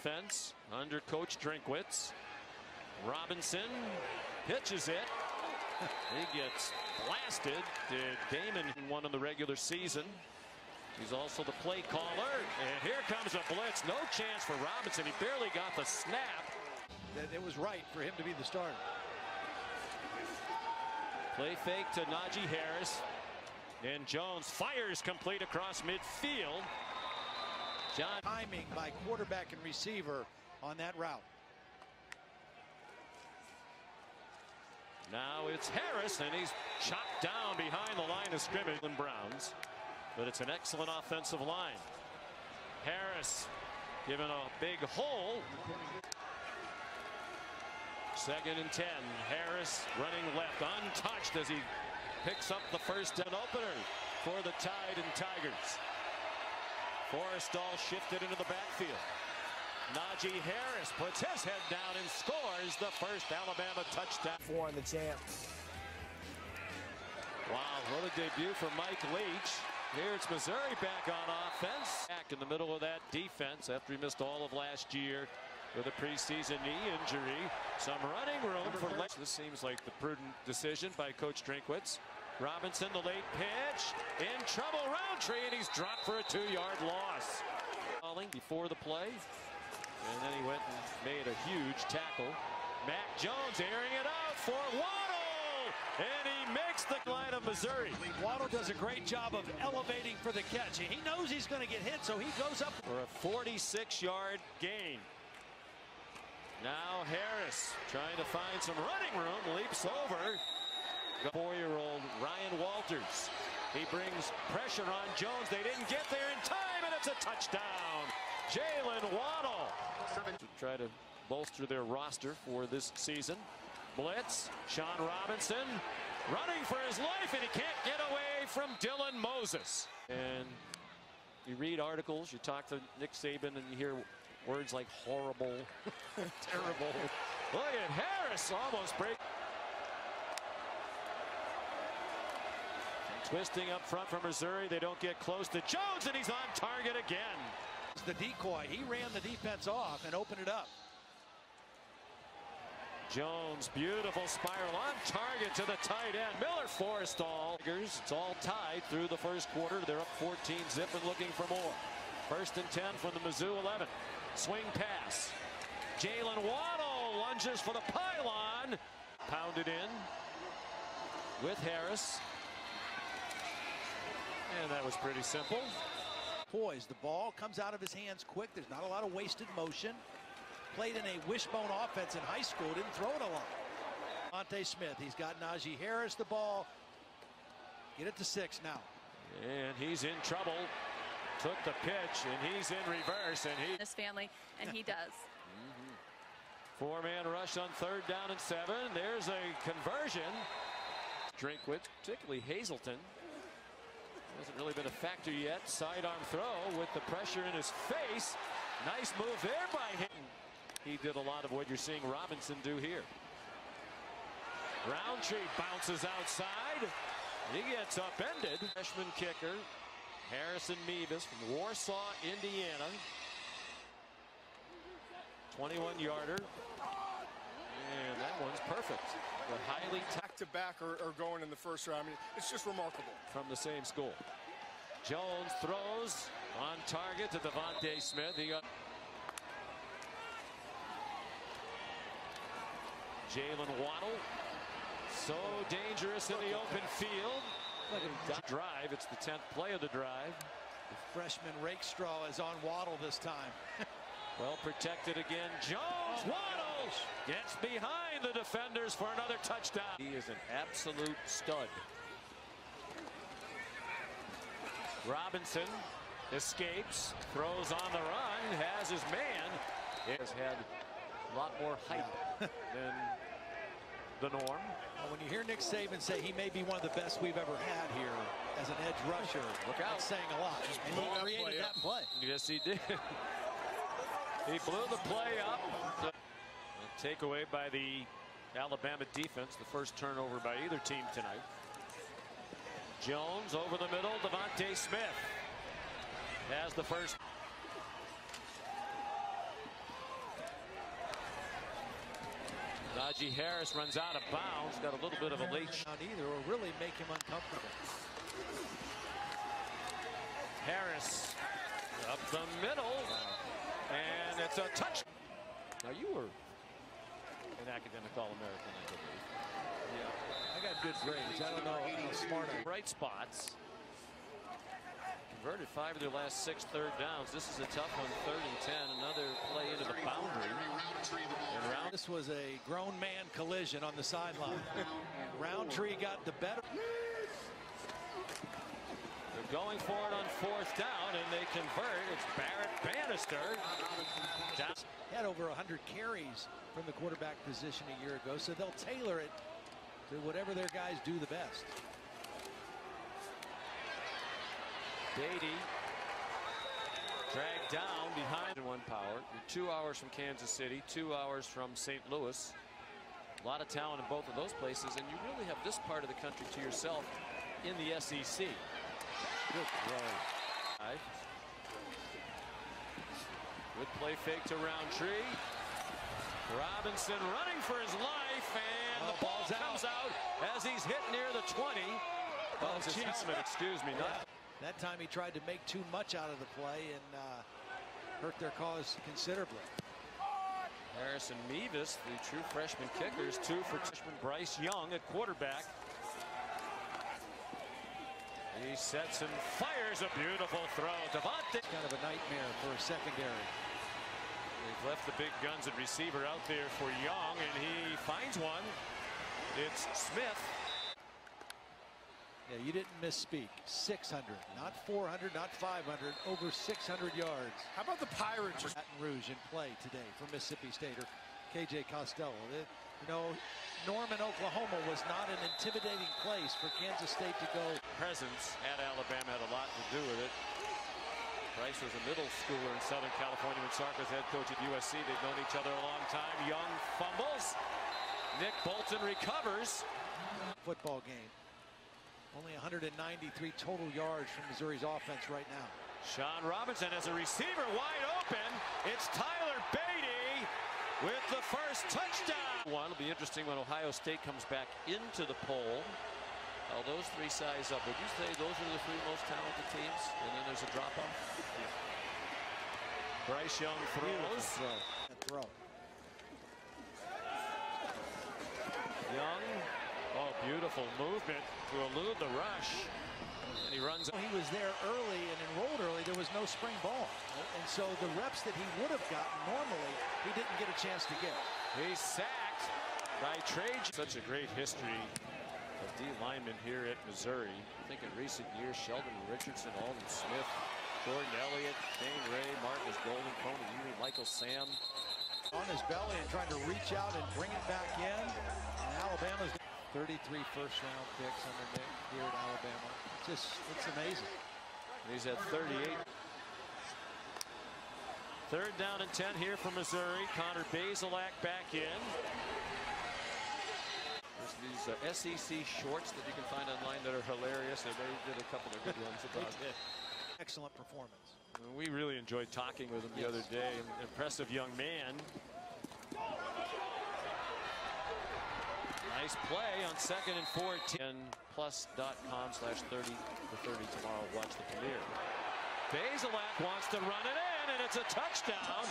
offense under Coach Drinkwitz. Robinson pitches it. He gets blasted. Damon won in the regular season. He's also the play caller. And here comes a blitz. No chance for Robinson. He barely got the snap. That it was right for him to be the starter. Play fake to Najee Harris. And Jones fires complete across midfield. Timing by quarterback and receiver on that route. Now it's Harris, and he's chopped down behind the line of scrimmage. Browns, but it's an excellent offensive line. Harris given a big hole. 2nd and 10. Harris running left, untouched as he picks up the first down opener for the Tide and Tigers. Forrestall shifted into the backfield. Najee Harris puts his head down and scores the first Alabama touchdown. 4 in the champ. Wow, what a debut for Mike Leach. Here it's Missouri back on offense. Back in the middle of that defense after he missed all of last year with a preseason knee injury. Some running room for Leach. This seems like the prudent decision by Coach Drinkwitz. Robinson, the late pitch, in trouble. Roundtree, and he's dropped for a 2-yard loss. Calling before the play, and then he went and made a huge tackle. Mac Jones airing it out for Waddle, and he makes the line of Missouri. Waddle does a great job of elevating for the catch. He knows he's going to get hit, so he goes up for a 46-yard gain. Now Harris trying to find some running room, leaps over. 4-year-old Ryan Walters. He brings pressure on Jones. They didn't get there in time, and it's a touchdown. Jalen Waddle. To try to bolster their roster for this season. Blitz. Sean Robinson running for his life, and he can't get away from Dylan Moses. And you read articles, you talk to Nick Saban, and you hear words like horrible, terrible. Look at Harris almost break. Twisting up front for Missouri. They don't get close to Jones, and he's on target again. It's the decoy. He ran the defense off and opened it up. Jones, beautiful spiral on target to the tight end. Miller Forrestall. It's all tied through the first quarter. They're up 14-zip and looking for more. 1st and 10 from the Mizzou 11. Swing pass. Jalen Waddle lunges for the pylon. Pounded in with Harris. And that was pretty simple. Poised. The ball comes out of his hands quick. There's not a lot of wasted motion. Played in a wishbone offense in high school. Didn't throw it a lot. Devontae Smith. He's got Najee Harris the ball. Get it to 6 now. And he's in trouble. Took the pitch, and he's in reverse. And his family, and he does. 4-man rush on 3rd down and 7. There's a conversion. Drinkwitz, particularly Hazleton. Hasn't really been a factor yet. Sidearm throw with the pressure in his face. Nice move there by him. He did a lot of what you're seeing Robinson do here. Roundtree bounces outside. He gets upended. Freshman kicker Harrison Mevis from Warsaw, Indiana. 21-yarder. And that one's perfect. The highly back-to-back are going in the first round. I mean, it's just remarkable. From the same school. Jones throws on target to Devontae Smith. He got Jalen Waddle. So dangerous in the open field. Drive. It's the 10th play of the drive. The freshman Rakestraw is on Waddle this time. Well protected again. Jones. Waddle gets behind the defenders for another touchdown. He is an absolute stud. Robinson escapes, throws on the run, has his man. He has had a lot more height than the norm. Well, when you hear Nick Saban say he may be one of the best we've ever had here as an edge rusher, look out. That's saying a lot. And he created that play. Yes, he did. He blew the play up. A takeaway by the Alabama defense, the first turnover by either team tonight. Jones over the middle. Devontae Smith has the first. Najee Harris runs out of bounds. Got a little bit of a late shot. Not either, or really make him uncomfortable. Harris up the middle, and it's a touch. Now you were an academic All-American, I believe. Yeah, I got good grades. I don't know how smart I am. Bright spots. Converted 5 of their last 6 third downs. This is a tough one, 3rd and 10. Another play into the boundary. And This was a grown man collision on the sideline. Roundtree got the better. They're going for it on 4th down, and they convert. It's Barrett Bannister. Down. Had over 100 carries from the quarterback position a year ago, so they'll tailor it to whatever their guys do the best. Beatty dragged down behind 1 power. You're 2 hours from Kansas City, 2 hours from St. Louis. A lot of talent in both of those places, and you really have this part of the country to yourself in the SEC. Good throw. Good play fake to Roundtree. Robinson running for his life, and the ball comes out as he's hit near the 20. Oh, it's his helmet, excuse me. Not that time he tried to make too much out of the play and hurt their cause considerably. Harrison Mevis, the true freshman kickers, 2 for freshman Bryce Young at quarterback. He sets and fires a beautiful throw. Devontae. Kind of a nightmare for a secondary. They've left the big guns at receiver out there for Young, and he finds one. It's Smith. Yeah, you didn't misspeak. 600, not 400, not 500, over 600 yards. How about the Pirates? Baton Rouge in play today for Mississippi State, or KJ Costello. You know, Norman, Oklahoma was not an intimidating place for Kansas State to go. Presence at Alabama had a lot to do with it. Bryce was a middle schooler in Southern California when Sarkis head coach at USC. They've known each other a long time. Young fumbles. Nick Bolton recovers. Football game. Only 193 total yards from Missouri's offense right now. Sean Robinson as a receiver wide open. It's Tyler Beatty with the first touchdown. One will be interesting when Ohio State comes back into the poll. Well, those 3 size up. Would you say those are the 3 most talented teams? And then there's a drop-off? Yeah. Bryce Young throws. Throw. Young. Oh, beautiful movement to elude the rush. And he runs. He was there early and enrolled early. There was no spring ball. And so the reps that he would have gotten normally, he didn't get a chance to get. He's sacked by Trajan. Such a great history of D linemen here at Missouri. I think in recent years, Sheldon Richardson, Alden Smith, Jordan Elliott, Dane Ray, Marcus Golden, Coney Ewing, Michael Sam. On his belly and trying to reach out and bring it back in. And Alabama's 33 first-round picks under Nick here at Alabama. It's amazing. He's at 38. 3rd down and 10 here for Missouri. Connor Bazelak back in. There's these SEC shorts that you can find online that are hilarious. And they did a couple of good ones about it. Excellent performance. We really enjoyed talking with him the other day. Impressive young man. Nice play on 2nd and 14. plus.com/30for30 tomorrow. Watch the premiere. Bazelak wants to run it in, and it's a touchdown.